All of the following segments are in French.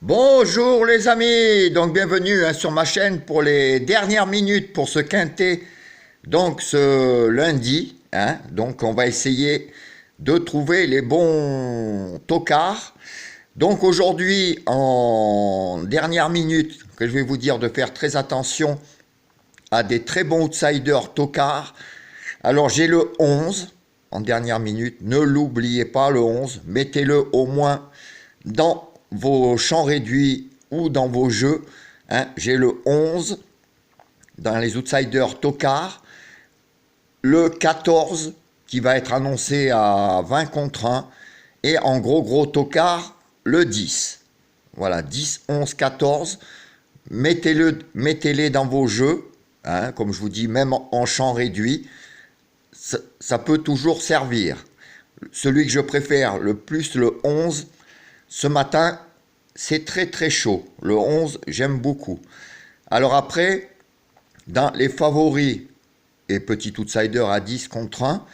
Bonjour les amis, donc bienvenue sur ma chaîne pour les dernières minutes pour ce quintet, donc ce lundi, donc on va essayer de trouver les bons tocards. Donc aujourd'hui en dernière minute, que je vais vous dire de faire très attention à des très bons outsiders tocards. Alors j'ai le 11 en dernière minute, ne l'oubliez pas le 11, mettez-le au moins dans vos champs réduits ou dans vos jeux. J'ai le 11 dans les outsiders tocards, le 14 qui va être annoncé à 20 contre 1 et en gros tocard le 10. Voilà, 10, 11, 14. Mettez-les dans vos jeux, comme je vous dis, même en champ réduit. Ça peut toujours servir. Celui que je préfère le plus, le 11, ce matin, c'est très chaud. Le 11, j'aime beaucoup. Alors après, dans les favoris et petit outsider à 10 contre 1,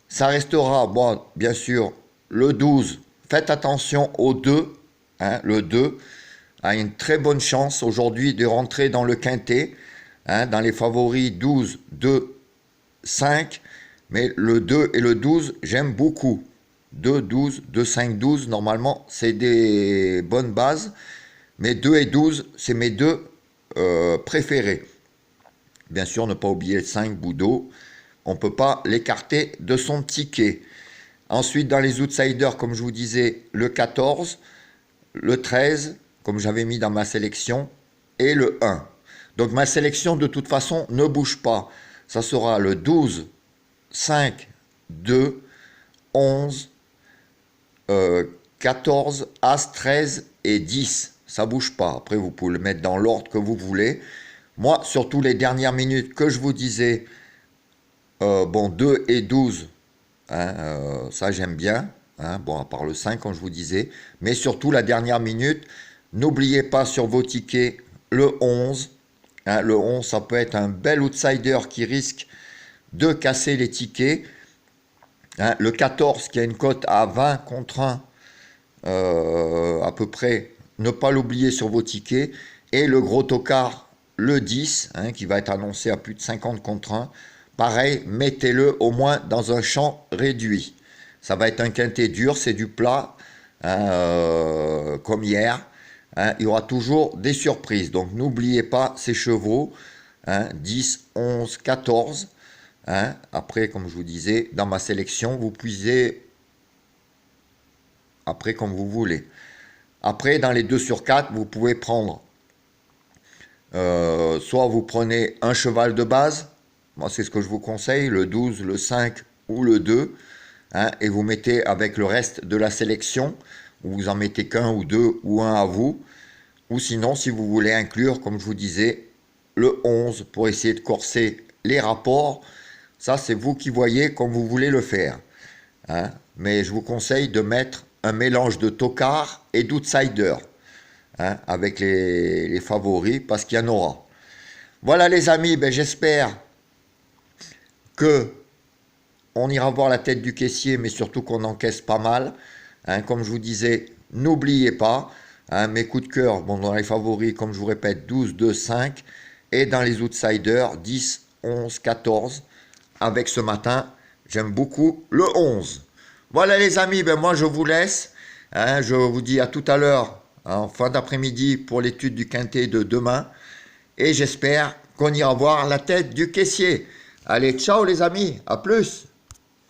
ça restera, bon, bien sûr, le 12. Faites attention au 2. Le 2 a une très bonne chance aujourd'hui de rentrer dans le quintet. Dans les favoris 12, 2, 5. Mais le 2 et le 12, j'aime beaucoup. 2, 12, 2, 5, 12, normalement, c'est des bonnes bases. Mais 2 et 12, c'est mes deux préférés. Bien sûr, ne pas oublier le 5, Boudot. On ne peut pas l'écarter de son ticket. Ensuite, dans les outsiders, comme je vous disais, le 14, le 13, comme j'avais mis dans ma sélection, et le 1. Donc ma sélection, de toute façon, ne bouge pas. Ça sera le 12, 5, 2, 11, 14, As, 13 et 10. Ça bouge pas. Après, vous pouvez le mettre dans l'ordre que vous voulez. Moi, surtout les dernières minutes que je vous disais, bon, 2 et 12, ça j'aime bien. Bon, à part le 5, comme je vous disais. Mais surtout la dernière minute, n'oubliez pas sur vos tickets le 11. Le 11, ça peut être un bel outsider qui risque de casser les tickets. Le 14 qui a une cote à 20 contre 1 à peu près, ne pas l'oublier sur vos tickets. Et le gros tocard, le 10, qui va être annoncé à plus de 50 contre 1. Pareil, mettez-le au moins dans un champ réduit. Ça va être un quintet dur, c'est du plat, comme hier. Il y aura toujours des surprises. Donc n'oubliez pas ces chevaux, 10, 11, 14. Après, comme je vous disais, dans ma sélection, vous puisez après comme vous voulez. Après, dans les 2 sur 4, vous pouvez prendre, soit vous prenez un cheval de base, moi c'est ce que je vous conseille, le 12, le 5 ou le 2, et vous mettez avec le reste de la sélection, vous en mettez qu'un ou deux ou un à vous, ou sinon si vous voulez inclure, comme je vous disais, le 11 pour essayer de corser les rapports. Ça, c'est vous qui voyez comme vous voulez le faire. Mais je vous conseille de mettre un mélange de tocard et d'outsider avec les favoris, parce qu'il y en aura. Voilà les amis, j'espère que on ira voir la tête du caissier, mais surtout qu'on encaisse pas mal. Comme je vous disais, n'oubliez pas, mes coups de cœur, bon, dans les favoris, comme je vous répète, 12, 2, 5, et dans les outsiders, 10, 11, 14, avec ce matin, j'aime beaucoup le 11. Voilà les amis, moi je vous laisse. Je vous dis à tout à l'heure, en fin d'après-midi, pour l'étude du quintet de demain. Et j'espère qu'on ira voir la tête du caissier. Allez, ciao les amis, à plus.